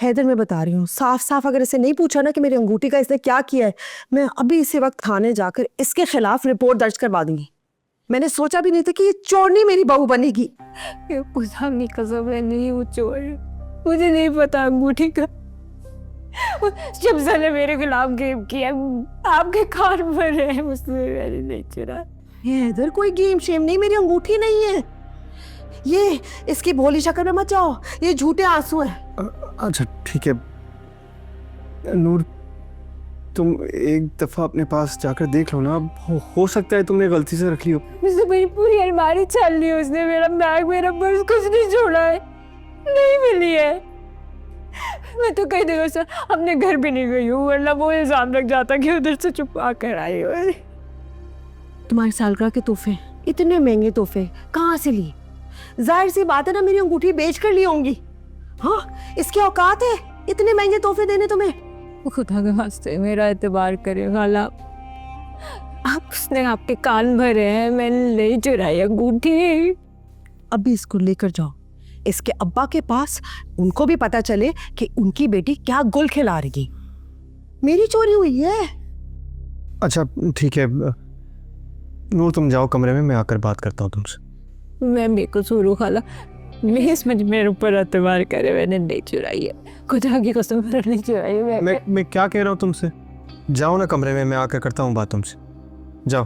हैदर, मैं बता रही हूँ साफ साफ, अगर इसे नहीं पूछा ना कि मेरी अंगूठी का इसने क्या किया है, मैं अभी इसी वक्त थाने जाकर इसके खिलाफ रिपोर्ट दर्ज करवा दूंगी। मैंने सोचा भी नहीं था कि ये चोरनी मेरी बहू बनेगी। खुदा की कसम, मैं नहीं हूँ चोर, मुझे नहीं पता अंगूठी का। जब ने मेरे खिलाफ गेम किया, आपके कार पर है, उसमें मैंने नहीं चुरा। हैदर कोई गेम शेम नहीं, मेरी अंगूठी नहीं है ये। इसकी भोली शक्ल में मत जाओ, ये झूठे आंसू हैं। अच्छा ठीक है नूर, तुम एक दफा अपने पास जाकर देख लो ना। हो सकता है तुमने गलती से रख ली हो। मुझसे मेरी पूरी अलमारी छान ली उसने, मेरा बैग, मेरा पर्स, कुछ नहीं छोड़ा है, नहीं मिली है। मैं तो कई दिनों से अपने घर भी नहीं गई हूँ, वरना वो इल्जाम लग जाता कि उधर से छुपा कर आई हो। तुम्हारे सालगिरह के तोहफे, इतने महंगे तोहफे कहाँ से लिए? जाहिर सी बात है ना, मेरी अंगूठी बेच कर ली होंगी। हाँ, इसकी औकात है इतने महंगे तोहफे देने तुम्हें? खुदा के वास्ते मेरा एतबार करे खाला, आप उसने आपके कान भरे हैं, मैंने नहीं चुराई अंगूठी। अभी इसको लेकर जाओ इसके अब्बा के पास, उनको भी पता चले कि उनकी बेटी क्या गुल खिला रही। मेरी चोरी हुई है। अच्छा ठीक है नूर, तुम जाओ कमरे में, मैं आकर बात करता हूँ तुमसे। मैं बेकसूर हूँ खाला, प्लीज मेरे ऊपर एतबार करे, मैंने नहीं चुराई है, खुदा की कसम मैंने नहीं चुराई है। मैं क्या कह रहा हूँ तुमसे? जाओ ना कमरे में, मैं आकर करता हूँ बात तुमसे। जाओ।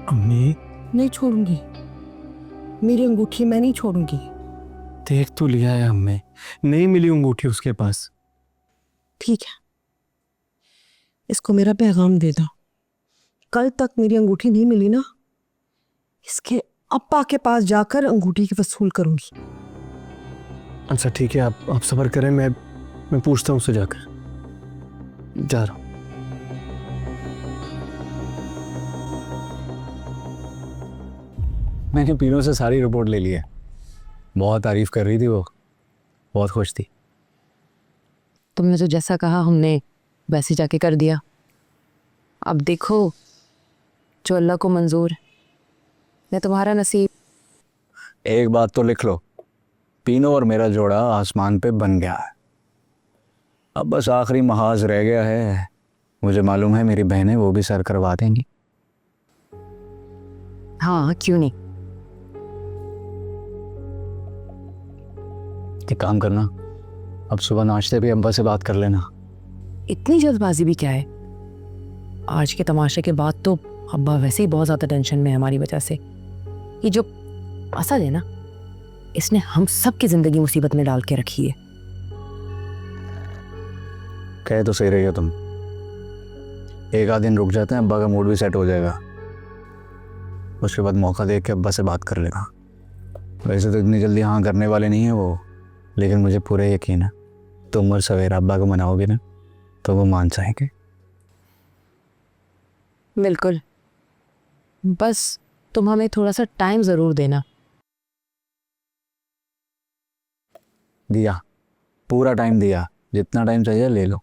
अम्मी नहीं छोड़ूंगी, मेरी अंगूठी मैं नहीं छोड़ूंगी। देख तो लिया है हमने, नहीं मिली अंगूठी उसके पास। ठीक है, इसको मेरा पैगाम दे दो, कल तक मेरी अंगूठी नहीं मिली ना, इसके अब्बा के पास जाकर अंगूठी की वसूल करूंगी। अच्छा ठीक है, आप सब्र करें, मैं पूछता हूँ उससे जाकर। जा रहा हूँ। मैंने पीनों से सारी रिपोर्ट ले ली है, बहुत तारीफ कर रही थी वो, बहुत खुश थी। तुमने तो जैसा कहा हमने वैसे जाके कर दिया। अब देखो जो अल्लाह को मंजूर है, मैं तुम्हारा नसीब। एक बात तो लिख लो, पीनो और मेरा जोड़ा आसमान पे बन गया है। अब बस आखिरी महाज रह गया है। मुझे मालूम है मेरी बहनें वो भी सर करवा देंगी। हाँ क्यों नहीं। एक काम करना, अब सुबह नाश्ते पे अब्बा से बात कर लेना। इतनी जल्दबाजी भी क्या है? आज के तमाशे के बाद तो अब्बा वैसे ही बहुत ज़्यादा टेंशन में है हमारी वजह से। ये जो असद है ना, इसने हम सब की ज़िंदगी मुसीबत में डाल के रखी है। कह तो सही रही हो तुम, एक आध दिन रुक जाते हैं, अब्बा का मूड भी सेट हो जाएगा, उसके बाद मौका देख के अब्बा से बात कर लेगा। वैसे तो इतनी जल्दी हाँ करने वाले नहीं है वो, लेकिन मुझे पूरा यकीन है तुम और सवेरा अब्बा को मनाओगे ना तो वो मान जाएंगे। बिल्कुल, बस तुम हमें थोड़ा सा टाइम ज़रूर देना। दिया, पूरा टाइम दिया, जितना टाइम चाहिए ले लो।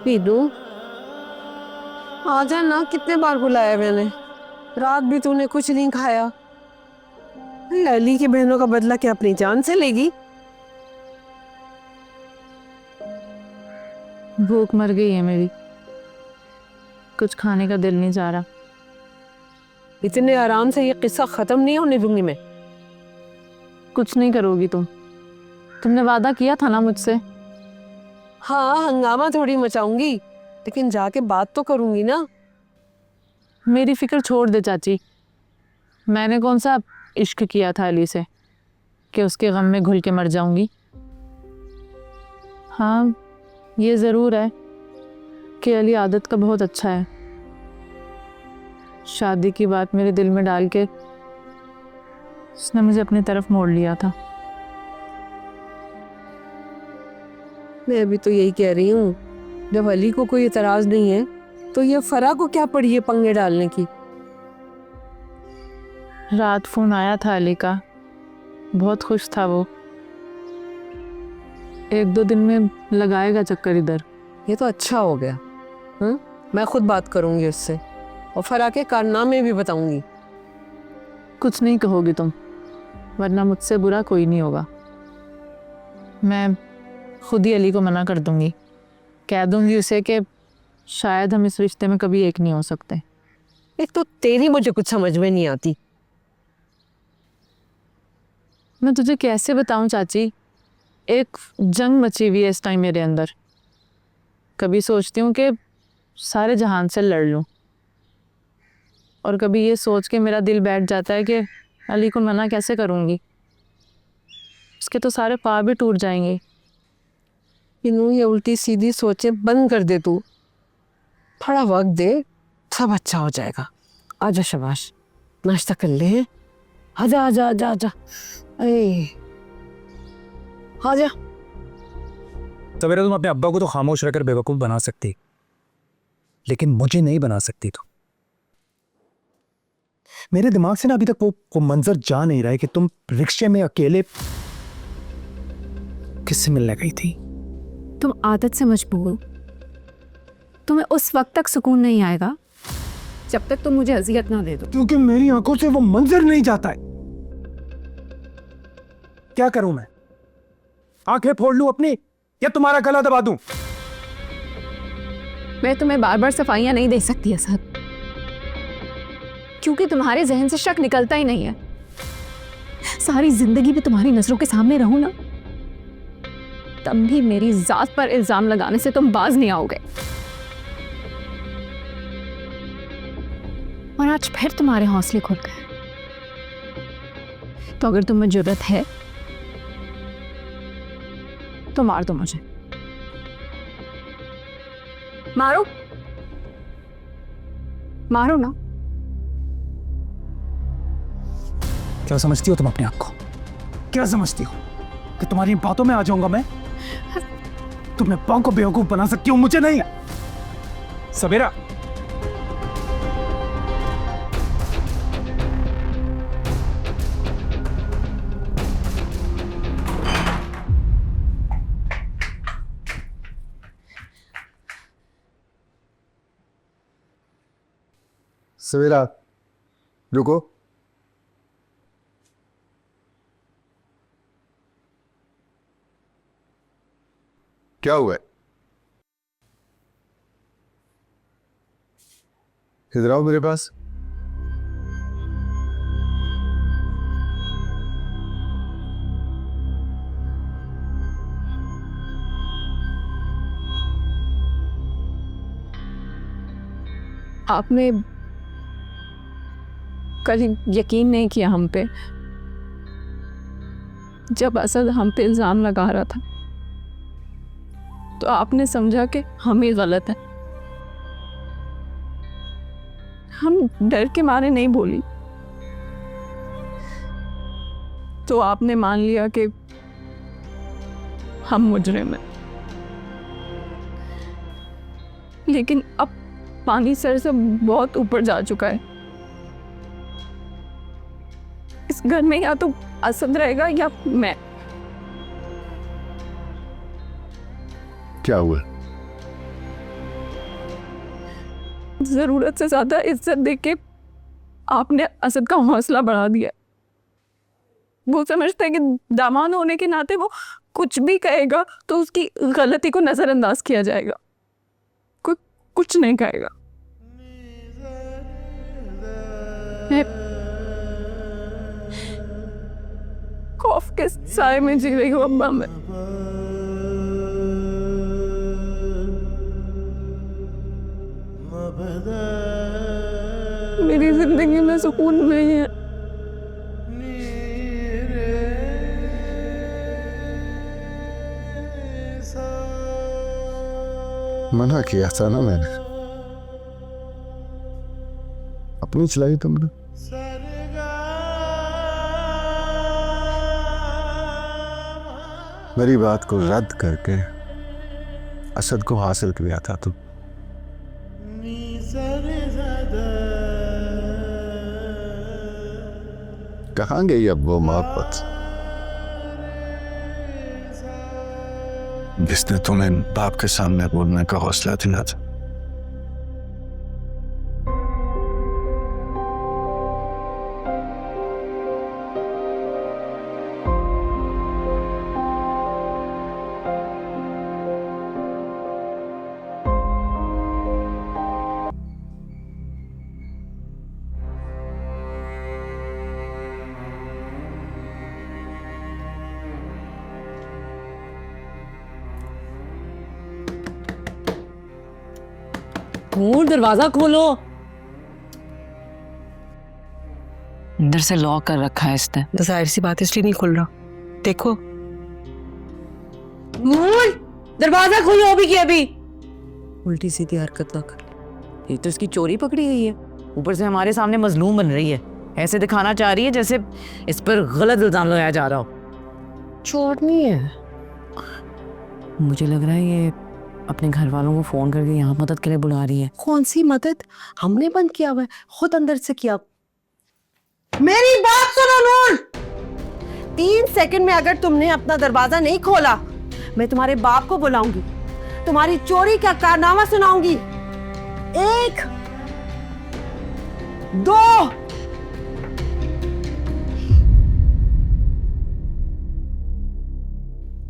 पीनू आजा ना, कितने बार बुलाया मैंने, रात भी तूने कुछ नहीं खाया। अली की बहनों का बदला क्या अपनी जान से लेगी? भूख मर गई है मेरी, कुछ खाने का दिल नहीं जा रहा। इतने आराम से ये किस्सा खत्म नहीं होने दूंगी मैं। कुछ नहीं करोगी तुम? तुमने वादा किया था ना मुझसे। हाँ, हंगामा थोड़ी मचाऊंगी, लेकिन जाके बात तो करूंगी ना। मेरी फिक्र छोड़ दे चाची, मैंने कौन सा इश्क किया था अली से कि उसके गम में घुल के मर जाऊंगी। हाँ ये ज़रूर है कि अली आदत का बहुत अच्छा है। शादी की बात मेरे दिल में डाल के उसने मुझे अपनी तरफ मोड़ लिया था। मैं अभी तो यही कह रही हूँ, जब अली को कोई एतराज नहीं है तो ये फरा को क्या पड़ी है पंगे डालने की। रात फोन आया था अली का, बहुत खुश था वो। 1-2 दिन में लगाएगा चक्कर इधर। ये तो अच्छा हो गया। मैं खुद बात करूंगी उससे और फरा के कारनामे भी बताऊंगी। कुछ नहीं कहोगी तुम, वरना मुझसे बुरा कोई नहीं होगा। मैं खुद ही अली को मना कर दूंगी, कह दूंगी उसे कि शायद हम इस रिश्ते में कभी एक नहीं हो सकते। एक तो तेरी मुझे कुछ समझ में नहीं आती। मैं तुझे कैसे बताऊं चाची, एक जंग मची हुई है इस टाइम मेरे अंदर। कभी सोचती हूँ कि सारे जहान से लड़ लूं, और कभी ये सोच के मेरा दिल बैठ जाता है कि अली को मना कैसे करूँगी, उसके तो सारे ख्वाब भी टूट जाएंगे। इनू ये उल्टी सीधी सोचें बंद कर दे तू, थोड़ा वक्त दे, सब अच्छा हो जाएगा। आजा शबाश, नाश्ता कर ले। आजा आजा आजा आजा, अरे आजा। सवेरा तुम अपने अब्बा को तो खामोश रहकर बेवकूफ़ बना सकती, लेकिन मुझे नहीं बना सकती। तो मेरे दिमाग से ना अभी तक वो मंजर जा नहीं रहा है कि तुम रिक्शे में अकेले किससे मिलने गई थी। तुम आदत से मजबूर हो। तुम्हें उस वक्त तक सुकून नहीं आएगा जब तक तुम मुझे अजियत ना दे दो। क्योंकि मेरी आंखों से वो मंजर नहीं जाता है। क्या करूं मैं? आंखें फोड़ लूं अपनी, या तुम्हारा गला दबा दूं? मैं तुम्हें बार बार सफाइयां नहीं दे सकती असद, क्योंकि तुम्हारे जहन से शक निकलता ही नहीं है। सारी जिंदगी भी तुम्हारी नजरों के सामने रहूं ना, तब भी मेरी जात पर इल्जाम लगाने से तुम बाज नहीं आओगे। और आज फिर तुम्हारे हौसले खुल गए। तो अगर तुम्हें जरूरत है तो मार दो मुझे। मारो, मारो ना। क्या समझती हो तुम अपने आप को? क्या समझती हो कि तुम्हारी बातों में आ जाऊंगा मैं? तुम अपने पाँव को बेवकूफ बना सकती हो, मुझे नहीं। सवेरा, सवेरा रुको। क्या हुआ है? इधर आओ मेरे पास। आपने कल यकीन नहीं किया हम पे, जब असद हम पे इल्जाम लगा रहा था तो आपने समझा कि हम ही गलत हैं। हम डर के मारे नहीं बोली, तो आपने मान लिया कि हम मुजरिम हैं। लेकिन अब पानी सर से बहुत ऊपर जा चुका है। इस घर में या तो असद रहेगा या मैं। क्या हुआ? जरूरत से ज्यादा इज्जत देके आपने असद का हौसला बढ़ा दिया। वो समझता है कि दामाद होने के नाते वो कुछ भी कहेगा तो उसकी गलती को नजरअंदाज किया जाएगा, कोई कुछ नहीं कहेगा। मैं खौफ के साए में जी रही हूँ अम्मा। मैं मेरी जिंदगी में सुकून नहीं है। मना किया था ना मैंने, अपनी चलाई तुमने। मेरी बात को रद्द करके असद को हासिल किया था तो कहाँ गई अब वो मोहब्बत जिसने तुम्हें बाप के सामने बोलने का हौसला दिला था? नूर दरवाजा खोलो। अंदर से लॉक कर रखा है इसने। तो जाहिर सी बात इसलिए नहीं खुल रहा। देखो नूर दरवाजा खोलो अभी की अभी। उल्टी सीधी हरकत ना कर। ये तो इसकी चोरी पकड़ी गई है, ऊपर से हमारे सामने मजलूम बन रही है। ऐसे दिखाना चाह रही है जैसे इस पर गलत इल्जाम लगाया जा रहा हो। चोर नहीं है। मुझे लग रहा है ये अपने घर वालों को फोन करके यहाँ मदद के लिए बुला रही है। कौन सी मदद? हमने बंद किया हुआ है, खुद अंदर से किया। मेरी बात सुनो नूर, 3 सेकंड में अगर तुमने अपना दरवाजा नहीं खोला, मैं तुम्हारे बाप को बुलाऊंगी, तुम्हारी चोरी का कारनामा सुनाऊंगी। 1 2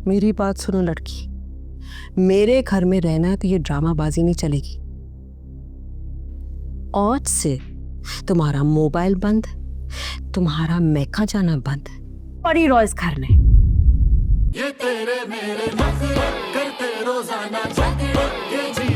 मेरी बात सुनो लड़की, मेरे घर में रहना है तो ये ड्रामाबाजी नहीं चलेगी। आज से तुम्हारा मोबाइल बंद, तुम्हारा मैका जाना बंद। पड़ी रहो इस घर में। ये तेरे मेरे नखरे करते रोजाना झगड़े, ये जी